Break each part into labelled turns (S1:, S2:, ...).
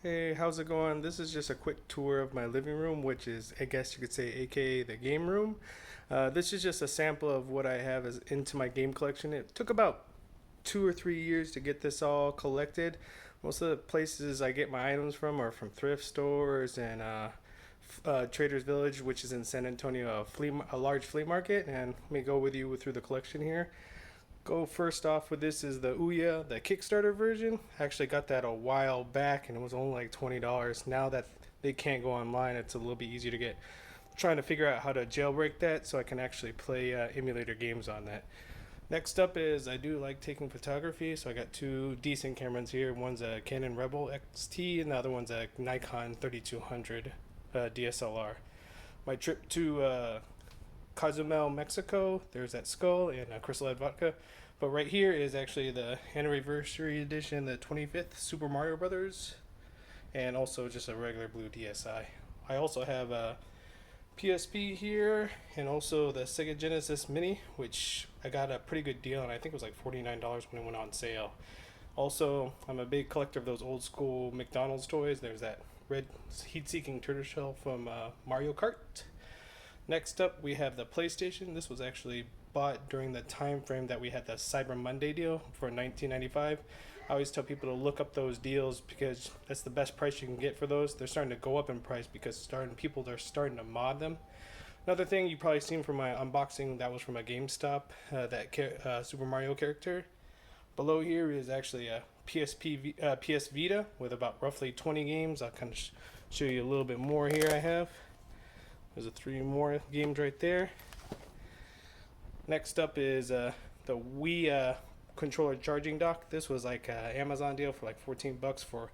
S1: Hey, how's it going? This is just a quick tour of my living room, which is, I guess you could say, aka the game room. This is just a sample of what I have as into my game collection. It took about 2 or 3 years to get this all collected. Most of the places I get my items from are from thrift stores and Traders Village, which is in San Antonio, a large flea market. And let me go with you through the collection here. Go first off with this is the Ouya, the Kickstarter version. I actually got that a while back and it was only like $20. Now that they can't go online, it's a little bit easier to get. I'm trying to figure out how to jailbreak that so I can actually play emulator games on that. Next up is I do like taking photography, so I got two decent cameras here. One's a Canon Rebel XT and the other one's a Nikon 3200 DSLR. My trip to Cozumel, Mexico. There's that skull and Crystal Head vodka. But right here is actually the anniversary edition, the 25th Super Mario Brothers, and also just a regular blue DSi. I also have a PSP here, and also the Sega Genesis Mini, which I got a pretty good deal, and I think it was like $49 when it went on sale. Also, I'm a big collector of those old school McDonald's toys. There's that red heat-seeking turtle shell from Mario Kart. Next up, we have the PlayStation. This was actually bought during the time frame that we had the Cyber Monday deal for 1995. I always tell people to look up those deals because that's the best price you can get for those. They're starting to go up in price because people are starting to mod them. Another thing you probably seen from my unboxing that was from a GameStop, that Super Mario character. Below here is actually a PS Vita with about roughly 20 games. I'll kind of show you a little bit more here I have. There's three more games right there. Next up is the Wii controller charging dock. This was like an Amazon deal for like 14 bucks for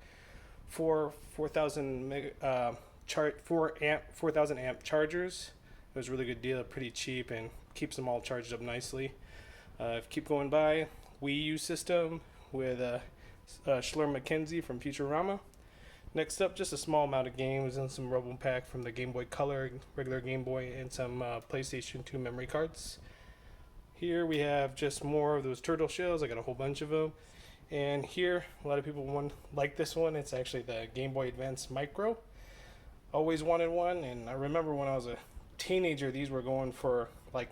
S1: 4,000 amp chargers. It was a really good deal, pretty cheap, and keeps them all charged up nicely. Keep going by, Wii U system with Schler McKenzie from Futurama. Next up, just a small amount of games and some Rumble Pack from the Game Boy Color, regular Game Boy, and some PlayStation 2 memory cards. Here we have just more of those turtle shells. I got a whole bunch of them. And here, a lot of people like this one. It's actually the Game Boy Advance Micro. Always wanted one, and I remember when I was a teenager, these were going for like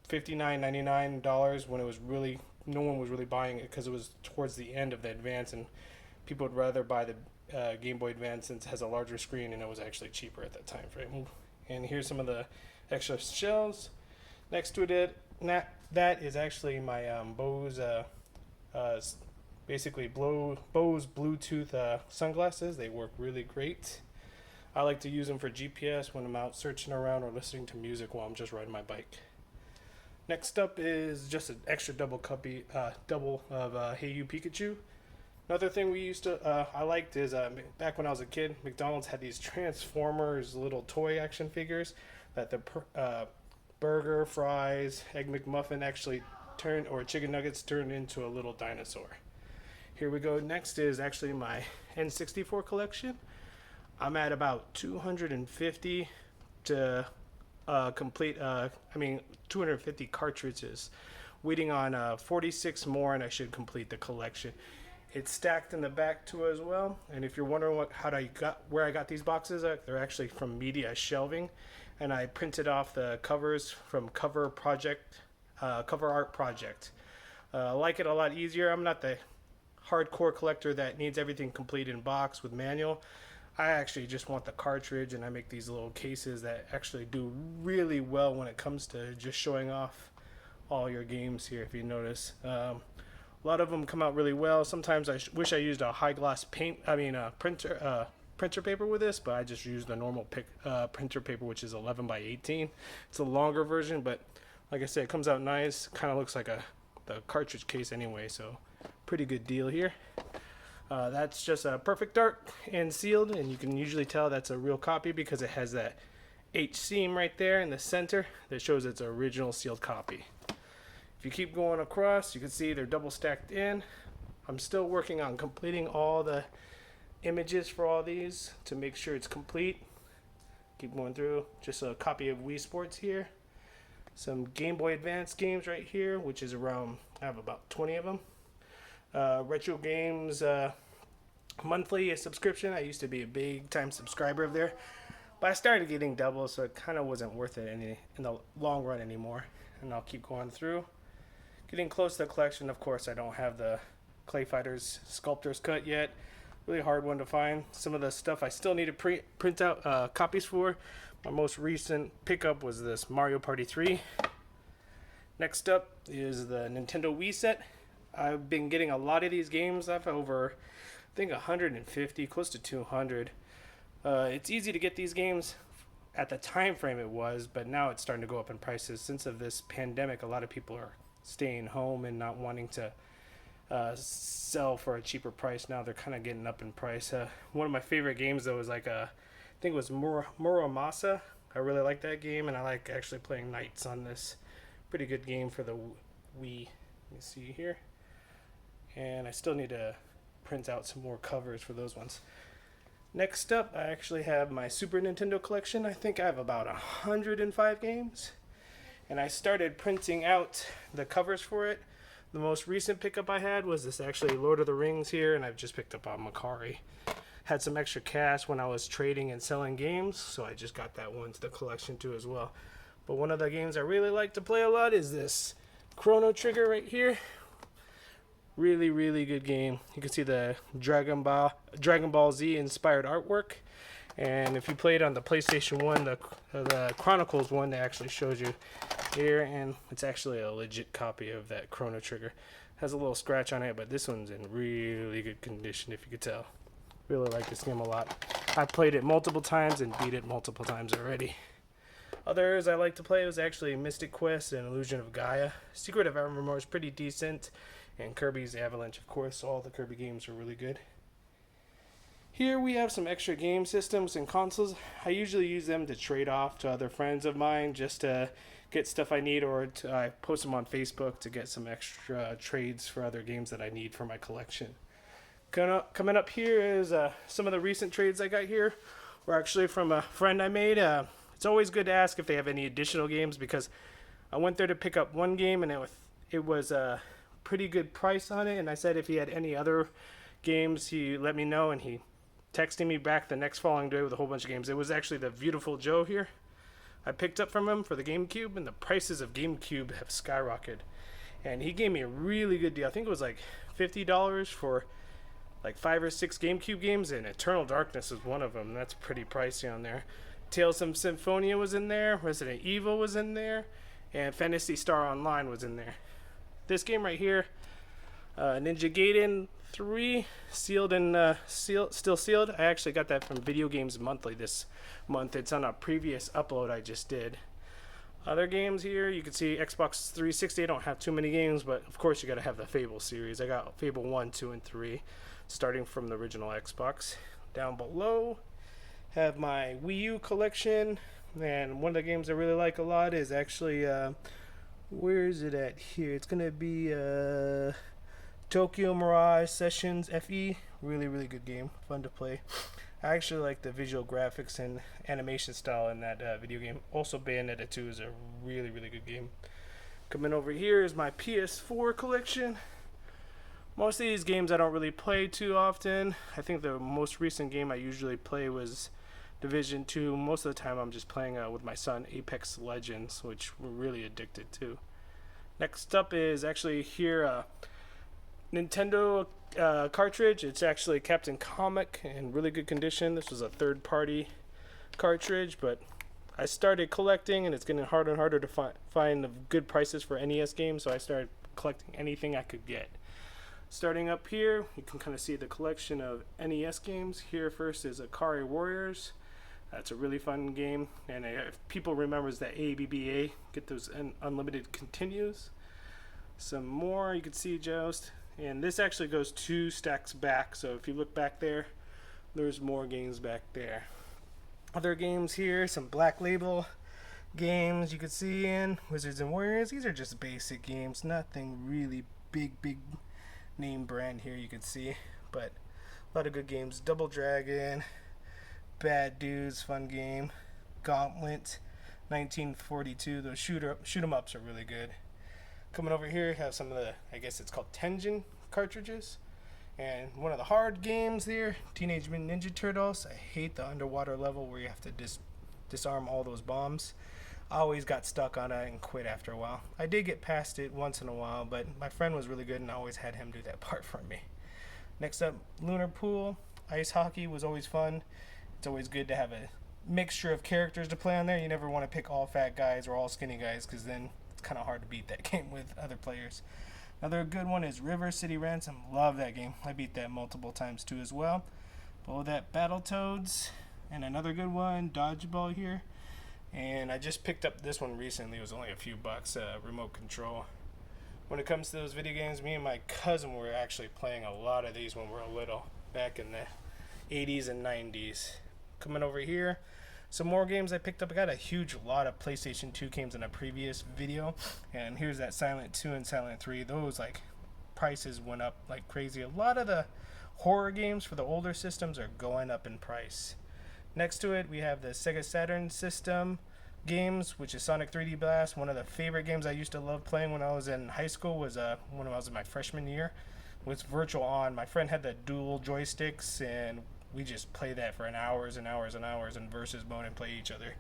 S1: $59.99 when it was really, no one was really buying it because it was towards the end of the Advance, and people would rather buy the Game Boy Advance since it has a larger screen and it was actually cheaper at that time frame. And here's some of the extra shells. Next to it, that is actually my Bose, basically Bose Bluetooth sunglasses. They work really great. I like to use them for GPS when I'm out searching around or listening to music while I'm just riding my bike. Next up is just an extra double of Hey You Pikachu. Another thing I liked is back when I was a kid, McDonald's had these Transformers little toy action figures that the burger, fries, Egg McMuffin actually or chicken nuggets turned into a little dinosaur. Here we go. Next is actually my N64 collection. I'm at about 250 to complete, 250 cartridges. Waiting on 46 more and I should complete the collection. It's stacked in the back too as well. And if you're wondering where I got these boxes, they're actually from Media Shelving, and I printed off the covers from Cover Art Project. I like it a lot easier. I'm not the hardcore collector that needs everything complete in box with manual. I actually just want the cartridge, and I make these little cases that actually do really well when it comes to just showing off all your games here. If you notice. A lot of them come out really well. Sometimes I wish I used a high gloss printer paper with this, but I just used the normal printer paper, which is 11 by 18. It's a longer version, but like I said, it comes out nice. Kind of looks like the cartridge case anyway, so pretty good deal here. That's just a perfect dark and sealed, and you can usually tell that's a real copy because it has that H seam right there in the center that shows it's an original sealed copy. If you keep going across, you can see they're double stacked in. I'm still working on completing all the images for all these to make sure it's complete. Keep going through. Just a copy of Wii Sports here. Some Game Boy Advance games right here, which is around, I have about 20 of them. Retro games, monthly subscription. I used to be a big time subscriber of there, but I started getting double, so it kind of wasn't worth it in the long run anymore. And I'll keep going through. Getting close to the collection, of course, I don't have the Clay Fighters Sculptor's Cut yet. Really hard one to find. Some of the stuff I still need to print out copies for. My most recent pickup was this Mario Party 3. Next up is the Nintendo Wii set. I've been getting a lot of these games. I have over, I think, 150, close to 200. It's easy to get these games. At the time frame it was, but now it's starting to go up in prices. Since of this pandemic, a lot of people are staying home and not wanting to sell for a cheaper price. Now they're kind of getting up in price. One of my favorite games though was I think it was Muramasa. I really like that game, and I like actually playing Knights on this. Pretty good game for the Wii. Let me see here. And I still need to print out some more covers for those ones. Next up, I actually have my Super Nintendo collection. I think I have about 105 games. And I started printing out the covers for it. The most recent pickup I had was this actually Lord of the Rings here, and I've just picked up on Akari. Had some extra cash when I was trading and selling games, so I just got that one to the collection too as well. But one of the games I really like to play a lot is this Chrono Trigger right here. Really, really good game. You can see the Dragon Ball Z inspired artwork. And if you play it on the PlayStation 1, the Chronicles one, that actually shows you here. And it's actually a legit copy of that Chrono Trigger. Has a little scratch on it, but this one's in really good condition, if you could tell. Really like this game a lot. I played it multiple times and beat it multiple times already. Others I like to play was actually Mystic Quest and Illusion of Gaia. Secret of Evermore is pretty decent. And Kirby's Avalanche, of course. All the Kirby games are really good. Here we have some extra game systems and consoles. I usually use them to trade off to other friends of mine just to get stuff I need, or I post them on Facebook to get some extra trades for other games that I need for my collection. Coming up here is some of the recent trades I got here were actually from a friend I made. It's always good to ask if they have any additional games, because I went there to pick up one game and it was a pretty good price on it, and I said if he had any other games he let me know, and he texted me back the next following day with a whole bunch of games. It was actually the Beautiful Joe here I picked up from him for the GameCube, and the prices of GameCube have skyrocketed, and he gave me a really good deal. I think it was like $50 for like 5 or 6 GameCube games, and Eternal Darkness is one of them. That's pretty pricey on there. Tales from Symphonia was in there, Resident Evil was in there, and Phantasy Star Online was in there. This game right here, Ninja Gaiden 3, sealed and still sealed. I actually got that from Video Games Monthly this month. It's on a previous upload I just did. Other games here, you can see Xbox 360. I don't have too many games, but of course you got to have the Fable series. I got Fable 1, 2, and 3, starting from the original Xbox. Down below, have my Wii U collection, and one of the games I really like a lot is actually, where is it at here? It's going to be Tokyo Mirage Sessions FE. Really, really good game. Fun to play. I actually like the visual graphics and animation style in that video game. Also, Bayonetta 2 is a really, really good game. Coming over here is my Ps4 collection. Most of these games I don't really play too often. I think the most recent game I usually play was Division 2. Most of the time I'm just playing with my son Apex Legends, which we're really addicted to. Next up is actually here Nintendo cartridge. It's actually Captain Comic in really good condition. This was a third-party cartridge, but I started collecting, and it's getting harder and harder to find good prices for NES games, so I started collecting anything I could get. Starting up here, you can kind of see the collection of NES games. Here first is Akari Warriors. That's a really fun game, and if people remembers that ABBA, get those unlimited continues. Some more, you can see Joust. And this actually goes 2 stacks back, so if you look back there, there's more games back there. Other games here, some Black Label games you can see in Wizards and Warriors. These are just basic games, nothing really big name brand here you can see, but a lot of good games. Double Dragon, Bad Dudes, fun game. Gauntlet, 1942. Those shoot 'em ups are really good. Coming over here, have some of the, I guess it's called Tengen cartridges. And one of the hard games here, Teenage Mutant Ninja Turtles. I hate the underwater level where you have to disarm all those bombs. I always got stuck on it and quit after a while. I did get past it once in a while, but my friend was really good and I always had him do that part for me. Next up, Lunar Pool. Ice hockey was always fun. It's always good to have a mixture of characters to play on there. You never want to pick all fat guys or all skinny guys because then it's kind of hard to beat that game with other players. Another good one is River City Ransom. Love that game. I beat that multiple times too as well. Below that, Battletoads. And another good one, Dodgeball here. And I just picked up this one recently. It was only a few bucks, remote control. When it comes to those video games, me and my cousin were actually playing a lot of these when we were little, back in the 80s and 90s. Coming over here, some more games I picked up. I got a huge lot of PlayStation 2 games in a previous video. And here's that Silent 2 and Silent 3. Those, like, prices went up like crazy. A lot of the horror games for the older systems are going up in price. Next to it, we have the Sega Saturn system games, which is Sonic 3D Blast. One of the favorite games I used to love playing when I was in high school was when I was in my freshman year, was Virtual On. My friend had the dual joysticks, and we just played that for hours and hours and hours in versus mode and play each other.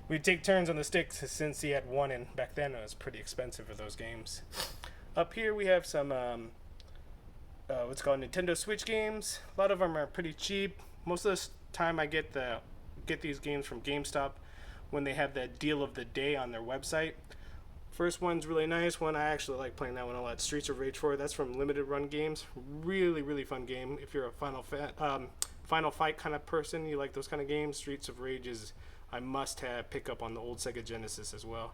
S1: We'd take turns on the sticks since he had one, and back then it was pretty expensive for those games. Up here we have some what's called Nintendo Switch games. A lot of them are pretty cheap. Most of the time I get these games from GameStop when they have that deal of the day on their website. First one's really nice one. I actually like playing that one a lot. Streets of Rage 4. That's from Limited Run Games. Really, really fun game. If you're a Final Fight kind of person, you like those kind of games, Streets of Rage is I must have pick up on the old Sega Genesis as well.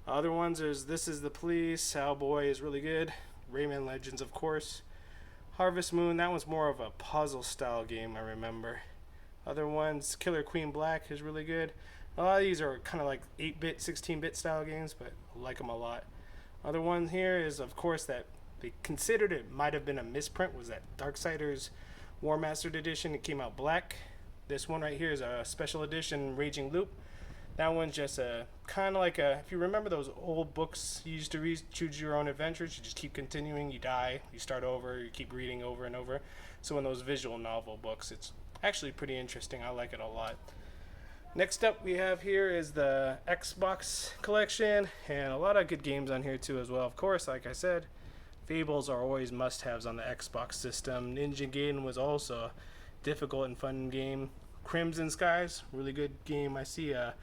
S1: Other ones is This Is the Police. Owlboy is really good. Rayman Legends, of course. Harvest Moon. That one's more of a puzzle style game, I remember. Other ones, Killer Queen Black is really good. A lot of these are kind of like 8-bit, 16-bit style games, but I like them a lot. Other one here is, of course, that they considered it might have been a misprint, was that Darksiders War Mastered Edition. It came out black. This one right here is a special edition Raging Loop. That one's just a kind of like a, if you remember those old books you used to read, Choose Your Own Adventures, you just keep continuing, you die, you start over, you keep reading over and over. So in those visual novel books, it's actually pretty interesting. I like it a lot. Next up we have here is the Xbox Collection, and a lot of good games on here too as well. Of course, like I said, Fables are always must-haves on the Xbox system. Ninja Gaiden was also a difficult and fun game. Crimson Skies, really good game. I see a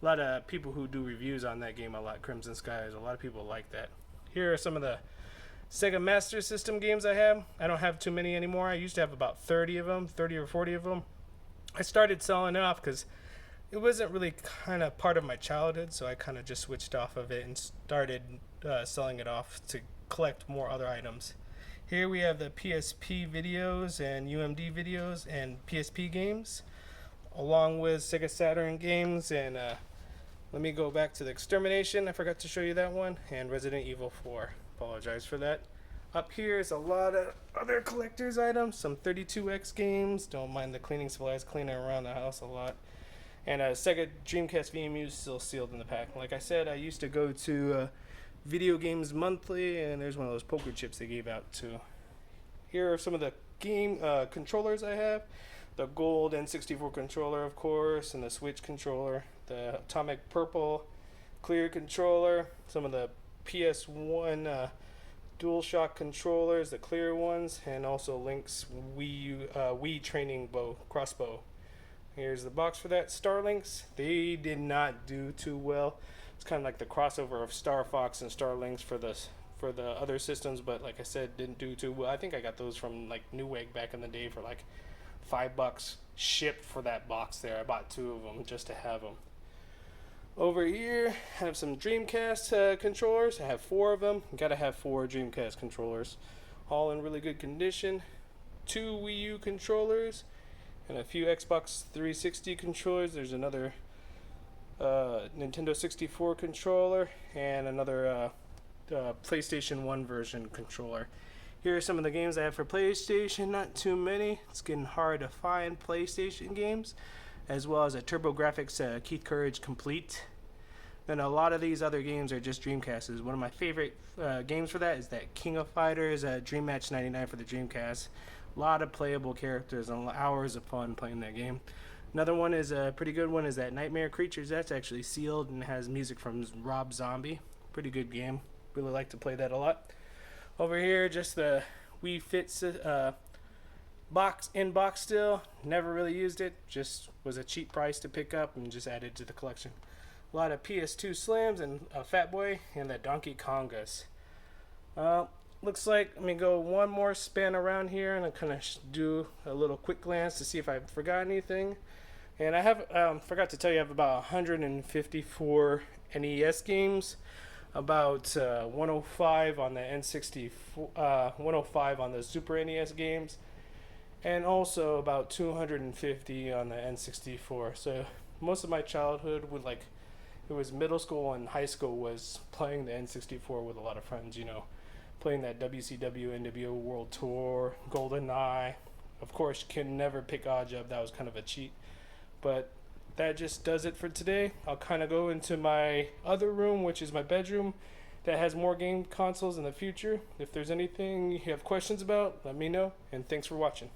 S1: lot of people who do reviews on that game a lot. Crimson Skies, a lot of people like that. Here are some of the Sega Master System games I have. I don't have too many anymore. I used to have about 30 of them, 30 or 40 of them. I started selling it off because it wasn't really kind of part of my childhood, so I kind of just switched off of it and started selling it off to collect more other items. Here we have the PSP videos and UMD videos and PSP games, along with Sega Saturn games. And let me go back to the Extermination. I forgot to show you that one. And Resident Evil 4. Apologize for that. Up here is a lot of other collector's items. Some 32X games. Don't mind the cleaning supplies. Cleaning around the house a lot. And Sega Dreamcast VMU is still sealed in the pack. Like I said, I used to go to Video Games Monthly, and there's one of those poker chips they gave out too. Here are some of the game controllers I have. The gold N64 controller, of course, and the Switch controller. The Atomic Purple clear controller. Some of the PS1 DualShock controllers, the clear ones, and also Link's Wii training crossbow. Here's the box for that. Starlinks, they did not do too well. It's kind of like the crossover of Star Fox and Starlinks for the other systems, but like I said, didn't do too well. I think I got those from like Newegg back in the day for like $5 shipped for that box there. I bought 2 of them just to have them. Over here, I have some Dreamcast controllers. I have 4 of them. You gotta have 4 Dreamcast controllers, all in really good condition. 2 Wii U controllers and a few Xbox 360 controllers. There's another Nintendo 64 controller and another PlayStation 1 version controller. Here are some of the games I have for PlayStation. Not too many. It's getting hard to find PlayStation games, as well as a TurboGrafx Keith Courage Complete. Then a lot of these other games are just Dreamcasts. One of my favorite games for that is that King of Fighters Dream Match 99 for the Dreamcast. A lot of playable characters and hours of fun playing that game. Another one is a pretty good one is that Nightmare Creatures. That's actually sealed and has music from Rob Zombie. Pretty good game. Really like to play that a lot. Over here, just the Wii Fit box in box still. Never really used it. Just was a cheap price to pick up and just added to the collection. A lot of PS2 Slims and a Fat Boy and the Donkey Kongas. Looks like, let me go one more spin around here and I'll kind of do a little quick glance to see if I forgot anything. And I have, forgot to tell you, I have about 154 NES games, about 105 on the N64, 105 on the Super NES games, and also about 250 on the N64. So most of my childhood would like, it was middle school and high school was playing the N64 with a lot of friends, you know, playing that WCW, NWO World Tour, GoldenEye. Of course, you can never pick Oddjob, that was kind of a cheat. But that just does it for today. I'll kind of go into my other room, which is my bedroom, that has more game consoles in the future. If there's anything you have questions about, let me know. And thanks for watching.